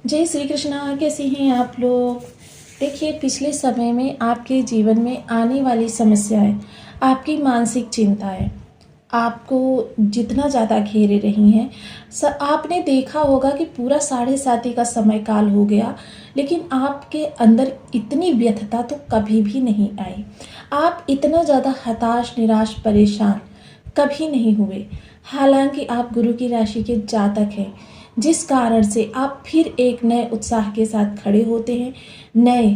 जय श्री कृष्णा। कैसे हैं आप लोग। देखिए, पिछले समय में आपके जीवन में आने वाली समस्याएं, आपकी मानसिक चिंताएं आपको जितना ज़्यादा घेरे रही हैं, आपने देखा होगा कि पूरा 7:30 का समय काल हो गया, लेकिन आपके अंदर इतनी व्यथता तो कभी भी नहीं आई। आप इतना ज़्यादा हताश, निराश, परेशान कभी नहीं हुए। हालांकि आप गुरु की राशि के जातक हैं, जिस कारण से आप फिर एक नए उत्साह के साथ खड़े होते हैं, नए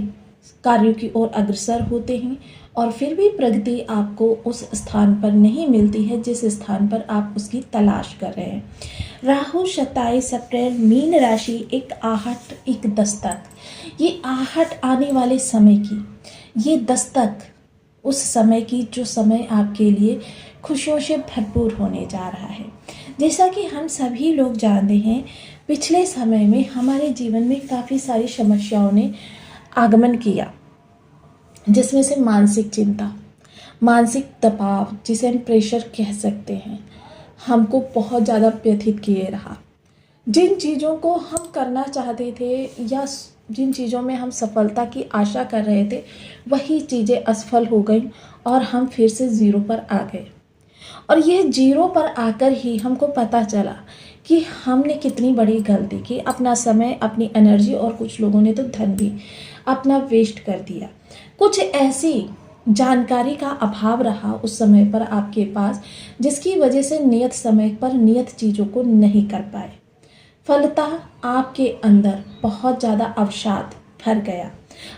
कार्यों की ओर अग्रसर होते हैं, और फिर भी प्रगति आपको उस स्थान पर नहीं मिलती है जिस स्थान पर आप उसकी तलाश कर रहे हैं। राहु 27 अप्रैल मीन राशि, एक आहट, एक दस्तक। ये आहट आने वाले समय की, ये दस्तक उस समय की जो समय आपके लिए खुशियों से भरपूर होने जा रहा है। जैसा कि हम सभी लोग जानते हैं, पिछले समय में हमारे जीवन में काफ़ी सारी समस्याओं ने आगमन किया, जिसमें से मानसिक चिंता, मानसिक दबाव, जिसे हम प्रेशर कह सकते हैं, हमको बहुत ज़्यादा व्यथित किए रहा। जिन चीज़ों को हम करना चाहते थे या जिन चीज़ों में हम सफलता की आशा कर रहे थे, वही चीज़ें असफल हो गई और हम फिर से ज़ीरो पर आ गए। और यह जीरो पर आकर ही हमको पता चला कि हमने कितनी बड़ी गलती की। अपना समय, अपनी एनर्जी और कुछ लोगों ने तो धन भी अपना वेस्ट कर दिया। कुछ ऐसी जानकारी का अभाव रहा उस समय पर आपके पास, जिसकी वजह से नियत समय पर नियत चीज़ों को नहीं कर पाए। फलतः आपके अंदर बहुत ज़्यादा अवसाद भर गया।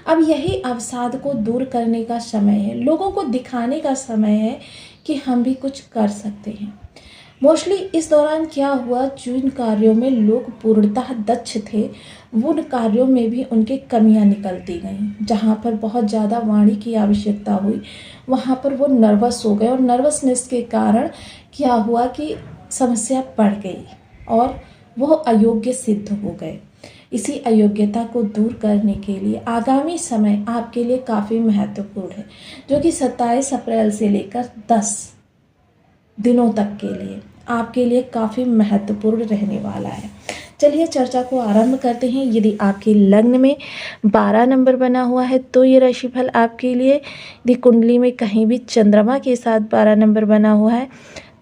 अब यही अवसाद को दूर करने का समय है, लोगों को दिखाने का समय है कि हम भी कुछ कर सकते हैं। मोस्टली इस दौरान क्या हुआ, जिन कार्यों में लोग पूर्णतः दक्ष थे, उन कार्यों में भी उनके कमियां निकलती गईं। जहां पर बहुत ज़्यादा वाणी की आवश्यकता हुई, वहां पर वो नर्वस हो गए, और नर्वसनेस के कारण क्या हुआ कि समस्या बढ़ गई और वो अयोग्य सिद्ध हो गए। इसी अयोग्यता को दूर करने के लिए आगामी समय आपके लिए काफ़ी महत्वपूर्ण है, जो कि 27 अप्रैल से लेकर 10 दिनों तक के लिए आपके लिए काफ़ी महत्वपूर्ण रहने वाला है। चलिए चर्चा को आरंभ करते हैं। यदि आपके लग्न में 12 नंबर बना हुआ है तो ये राशिफल आपके लिए, यदि कुंडली में कहीं भी चंद्रमा के साथ 12 नंबर बना हुआ है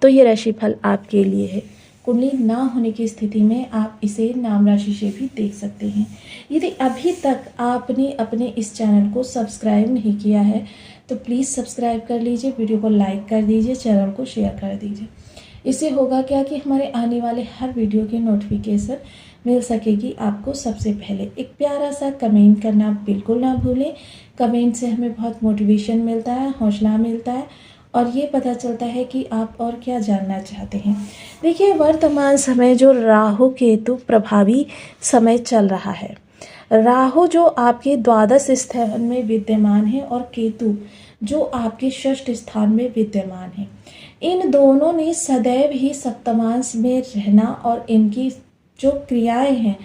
तो ये राशिफल आपके लिए है। कुंडली ना होने की स्थिति में आप इसे नाम राशि से भी देख सकते हैं। यदि अभी तक आपने अपने इस चैनल को सब्सक्राइब नहीं किया है तो प्लीज़ सब्सक्राइब कर लीजिए, वीडियो को लाइक कर दीजिए, चैनल को शेयर कर दीजिए। इससे होगा क्या कि हमारे आने वाले हर वीडियो की नोटिफिकेशन मिल सकेगी आपको सबसे पहले। एक प्यारा सा कमेंट करना बिल्कुल ना भूलें। कमेंट से हमें बहुत मोटिवेशन मिलता है, हौसला मिलता है, और ये पता चलता है कि आप और क्या जानना चाहते हैं। देखिए, वर्तमान समय जो राहु केतु प्रभावी समय चल रहा है, राहु जो आपके द्वादश स्थान में विद्यमान है और केतु जो आपके षष्ठ स्थान में विद्यमान है, इन दोनों ने सदैव ही सप्तमांश में रहना और इनकी जो क्रियाएं हैं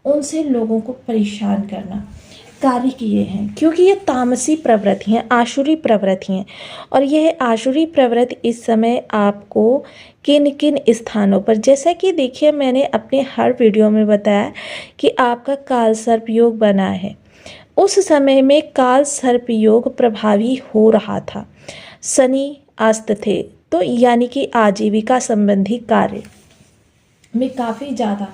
उनसे लोगों को परेशान करना कार्य किए हैं, क्योंकि ये तामसी प्रवृत्ति हैं, आसुरी प्रवृत्ति हैं। और यह आसुरी प्रवृत्ति इस समय आपको किन किन स्थानों पर, जैसा कि देखिए मैंने अपने हर वीडियो में बताया कि आपका काल सर्प योग बना है, उस समय में काल सर्प योग प्रभावी हो रहा था। शनि अस्त थे, तो यानी कि आजीविका संबंधी कार्य में काफ़ी ज़्यादा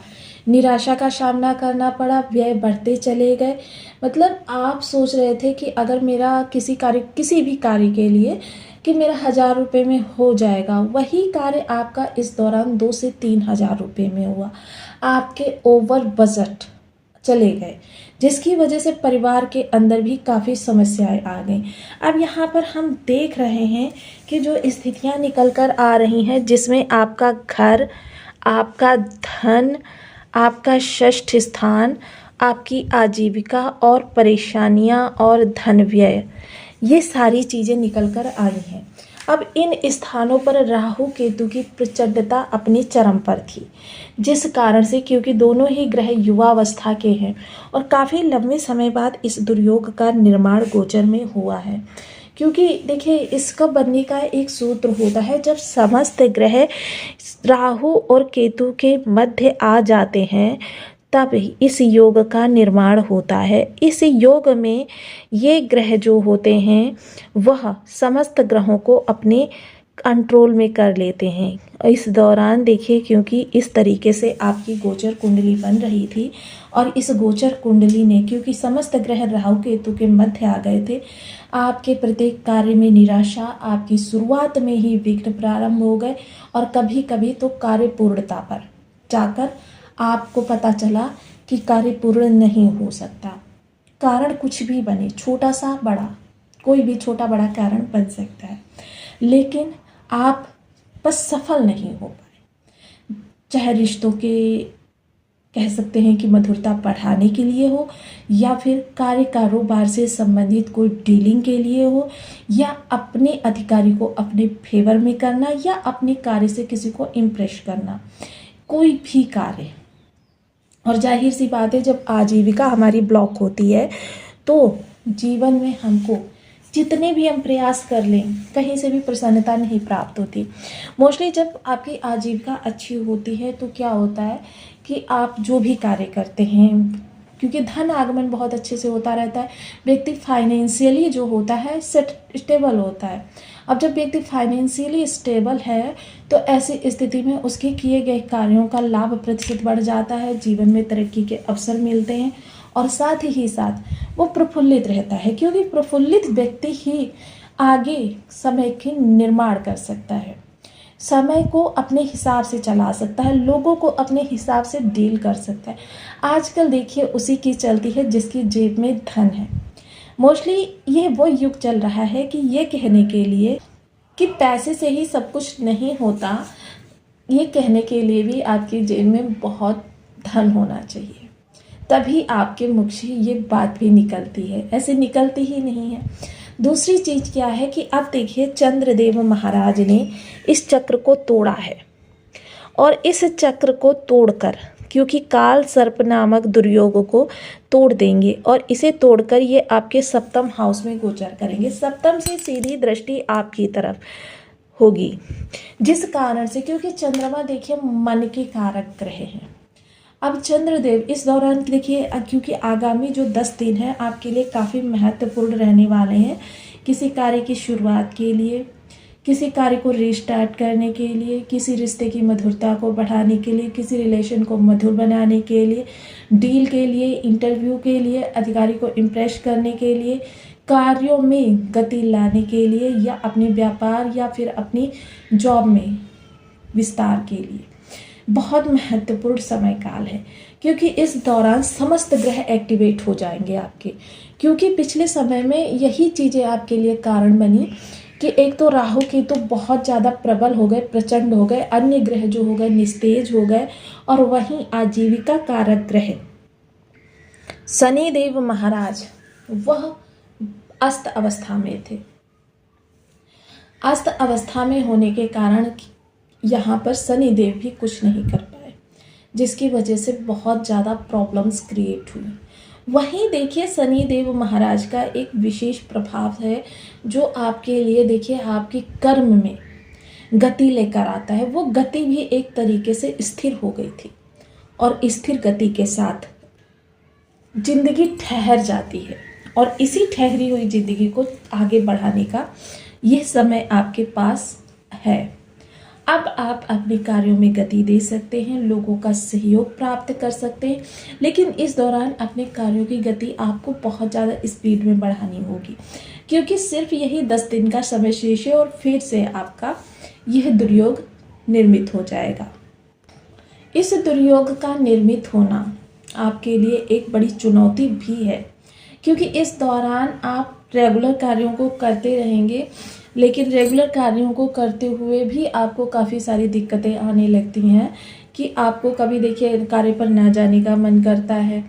निराशा का सामना करना पड़ा, व्यय बढ़ते चले गए। मतलब आप सोच रहे थे कि अगर मेरा किसी भी कार्य के लिए कि मेरा 1000 रुपये में हो जाएगा, वही कार्य आपका इस दौरान 2 से 3 हज़ार रुपये में हुआ। आपके ओवर बजट चले गए, जिसकी वजह से परिवार के अंदर भी काफ़ी समस्याएं आ गई। अब यहाँ पर हम देख रहे हैं कि जो स्थितियाँ निकल कर आ रही हैं, जिसमें आपका घर, आपका धन, आपका षष्ठ स्थान, आपकी आजीविका और परेशानियां और धन व्यय, ये सारी चीज़ें निकल कर आई हैं। अब इन स्थानों पर राहु केतु की प्रचंडता अपने चरम पर थी, जिस कारण से, क्योंकि दोनों ही ग्रह युवावस्था के हैं और काफ़ी लंबे समय बाद इस दुर्योग का निर्माण गोचर में हुआ है। क्योंकि देखिए, इसका बनने का एक सूत्र होता है, जब समस्त ग्रह राहु और केतु के मध्य आ जाते हैं तब इस योग का निर्माण होता है। इस योग में ये ग्रह जो होते हैं वह समस्त ग्रहों को अपने कंट्रोल में कर लेते हैं। इस दौरान देखिए, क्योंकि इस तरीके से आपकी गोचर कुंडली बन रही थी और इस गोचर कुंडली ने, क्योंकि समस्त ग्रह राहु केतु के मध्य आ गए थे, आपके प्रत्येक कार्य में निराशा, आपकी शुरुआत में ही विघ्न प्रारंभ हो गए और कभी कभी तो कार्य पूर्णता पर जाकर आपको पता चला कि कार्य पूर्ण नहीं हो सकता। कारण कुछ भी बने, छोटा सा बड़ा, कोई भी छोटा बड़ा कारण बन सकता है, लेकिन आप बस सफल नहीं हो पाए। चाहे रिश्तों के कह सकते हैं कि मधुरता बढ़ाने के लिए हो, या फिर कार्य कारोबार से संबंधित कोई डीलिंग के लिए हो, या अपने अधिकारी को अपने फेवर में करना, या अपने कार्य से किसी को इम्प्रेस करना, कोई भी कार्य। और जाहिर सी बात है, जब आजीविका हमारी ब्लॉक होती है तो जीवन में हमको जितने भी हम प्रयास कर लें, कहीं से भी प्रसन्नता नहीं प्राप्त होती। मोस्टली जब आपकी आजीविका अच्छी होती है तो क्या होता है कि आप जो भी कार्य करते हैं, क्योंकि धन आगमन बहुत अच्छे से होता रहता है, व्यक्ति फाइनेंशियली जो होता है स्टेबल होता है। अब जब व्यक्ति फाइनेंशियली स्टेबल है तो ऐसी स्थिति में उसके किए गए कार्यों का लाभ प्रतिशत बढ़ जाता है, जीवन में तरक्की के अवसर मिलते हैं और साथ ही साथ वो प्रफुल्लित रहता है, क्योंकि प्रफुल्लित व्यक्ति ही आगे समय के निर्माण कर सकता है, समय को अपने हिसाब से चला सकता है, लोगों को अपने हिसाब से डील कर सकता है। आजकल देखिए उसी की चलती है जिसकी जेब में धन है। मोस्टली ये वो युग चल रहा है कि ये कहने के लिए कि पैसे से ही सब कुछ नहीं होता, ये कहने के लिए भी आपकी जेब में बहुत धन होना चाहिए, तभी आपके मुख से ये बात भी निकलती है, ऐसे निकलती ही नहीं है। दूसरी चीज़ क्या है कि अब देखिए चंद्रदेव महाराज ने इस चक्र को तोड़ा है, और इस चक्र को तोड़कर, क्योंकि काल सर्प नामक दुर्योग को तोड़ देंगे और इसे तोड़कर ये आपके सप्तम हाउस में गोचर करेंगे। सप्तम से सीधी दृष्टि आपकी तरफ होगी, जिस कारण से, क्योंकि चंद्रमा देखिए मन के कारक ग्रह हैं। अब चंद्रदेव इस दौरान देखिए, क्योंकि आगामी जो 10 दिन है आपके लिए काफ़ी महत्वपूर्ण रहने वाले हैं, किसी कार्य की शुरुआत के लिए, किसी कार्य को रिस्टार्ट करने के लिए, किसी रिश्ते की मधुरता को बढ़ाने के लिए, किसी रिलेशन को मधुर बनाने के लिए, डील के लिए, इंटरव्यू के लिए, अधिकारी को इम्प्रेस करने के लिए, कार्यों में गति लाने के लिए, या अपने व्यापार या फिर अपनी जॉब में विस्तार के लिए बहुत महत्वपूर्ण समय काल है, क्योंकि इस दौरान समस्त ग्रह एक्टिवेट हो जाएंगे आपके। क्योंकि पिछले समय में यही चीज़ें आपके लिए कारण बनी कि एक तो राहु केतु बहुत ज़्यादा प्रबल हो गए, प्रचंड हो गए, अन्य ग्रह जो हो गए निस्तेज हो गए, और वहीं आजीविका कारक ग्रह शनिदेव महाराज वह अस्त अवस्था में थे। अस्त अवस्था में होने के कारण यहाँ पर शनिदेव भी कुछ नहीं कर पाए, जिसकी वजह से बहुत ज़्यादा प्रॉब्लम्स क्रिएट हुई। वहीं देखिए शनिदेव महाराज का एक विशेष प्रभाव है जो आपके लिए देखिए आपके कर्म में गति लेकर आता है। वो गति भी एक तरीके से स्थिर हो गई थी, और स्थिर गति के साथ जिंदगी ठहर जाती है, और इसी ठहरी हुई जिंदगी को आगे बढ़ाने का ये समय आपके पास है। अब आप अपने कार्यों में गति दे सकते हैं, लोगों का सहयोग प्राप्त कर सकते हैं, लेकिन इस दौरान अपने कार्यों की गति आपको बहुत ज़्यादा स्पीड में बढ़ानी होगी, क्योंकि सिर्फ यही 10 दिन का समय शेष है और फिर से आपका यह दुर्योग निर्मित हो जाएगा। इस दुर्योग का निर्मित होना आपके लिए एक बड़ी चुनौती भी है, क्योंकि इस दौरान आप रेगुलर कार्यों को करते रहेंगे, लेकिन रेगुलर कार्यों को करते हुए भी आपको काफ़ी सारी दिक्कतें आने लगती हैं कि आपको कभी देखिए कार्य पर ना जाने का मन करता है,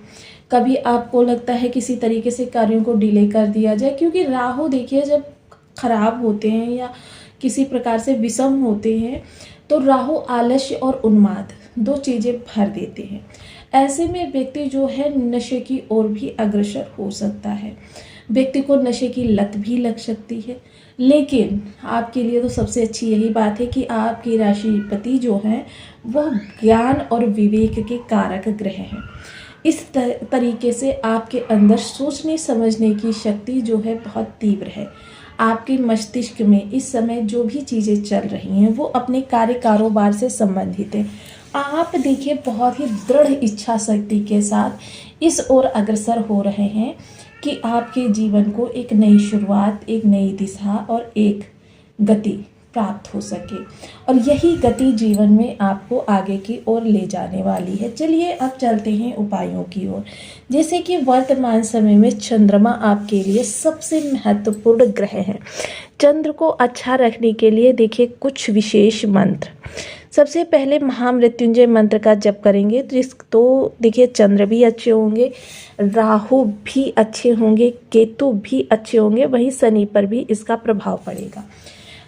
कभी आपको लगता है किसी तरीके से कार्यों को डिले कर दिया जाए, क्योंकि राहु देखिए जब खराब होते हैं या किसी प्रकार से विषम होते हैं तो राहु आलस्य और उन्माद 2 चीज़ें भर देते हैं। ऐसे में व्यक्ति जो है नशे की ओर भी अग्रसर हो सकता है। व्यक्ति को नशे की लत भी लग सकती है। लेकिन आपके लिए तो सबसे अच्छी यही बात है कि आपकी राशिपति जो है वह ज्ञान और विवेक के कारक ग्रह हैं। इस तरीके से आपके अंदर सोचने समझने की शक्ति जो है बहुत तीव्र है। आपके मस्तिष्क में इस समय जो भी चीज़ें चल रही हैं वो अपने कार्य कारोबार से संबंधित है। आप देखिए बहुत ही दृढ़ इच्छा शक्ति के साथ इस ओर अग्रसर हो रहे हैं कि आपके जीवन को एक नई शुरुआत, एक नई दिशा और एक गति प्राप्त हो सके, और यही गति जीवन में आपको आगे की ओर ले जाने वाली है। चलिए अब चलते हैं उपायों की ओर। जैसे कि वर्तमान समय में चंद्रमा आपके लिए सबसे महत्वपूर्ण ग्रह है। चंद्र को अच्छा रखने के लिए देखिए कुछ विशेष मंत्र। सबसे पहले महामृत्युंजय मंत्र का जप करेंगे तो देखिए चंद्र भी अच्छे होंगे, राहु भी अच्छे होंगे, केतु भी अच्छे होंगे, वहीं शनि पर भी इसका प्रभाव पड़ेगा।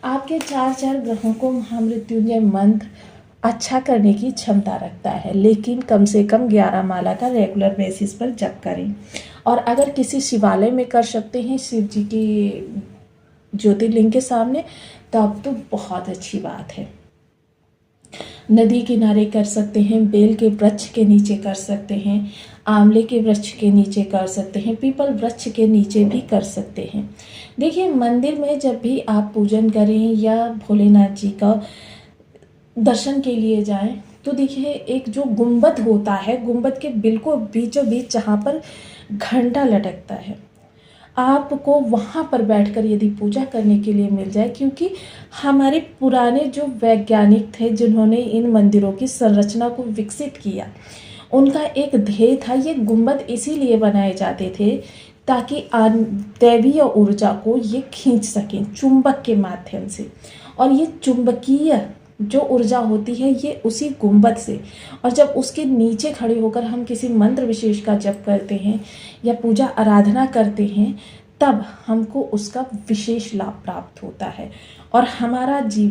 आपके 4 ग्रहों को महामृत्युंजय मंत्र अच्छा करने की क्षमता रखता है, लेकिन कम से कम 11 माला का रेगुलर बेसिस पर जप करें। और अगर किसी शिवालय में कर सकते हैं शिव जी की ज्योतिर्लिंग के सामने, तब तो बहुत अच्छी बात है। नदी किनारे कर सकते हैं, बेल के वृक्ष के नीचे कर सकते हैं, आंवले के वृक्ष के नीचे कर सकते हैं, पीपल वृक्ष के नीचे भी कर सकते हैं। देखिए मंदिर में जब भी आप पूजन करें या भोलेनाथ जी का दर्शन के लिए जाएं तो देखिए एक जो गुंबद होता है, गुंबद के बिल्कुल बीचों बीच जहाँ पर घंटा लटकता है, आपको वहाँ पर बैठकर यदि पूजा करने के लिए मिल जाए, क्योंकि हमारे पुराने जो वैज्ञानिक थे जिन्होंने इन मंदिरों की संरचना को विकसित किया, उनका एक ध्येय था, ये गुंबद इसीलिए बनाए जाते थे ताकि दैवीय ऊर्जा को ये खींच सकें चुंबक के माध्यम से। और ये चुंबकीय जो ऊर्जा होती है ये उसी गुंबद से, और जब उसके नीचे खड़े होकर हम किसी मंत्र विशेष का जप करते हैं या पूजा आराधना करते हैं, तब हमको उसका विशेष लाभ प्राप्त होता है और हमारा जीवन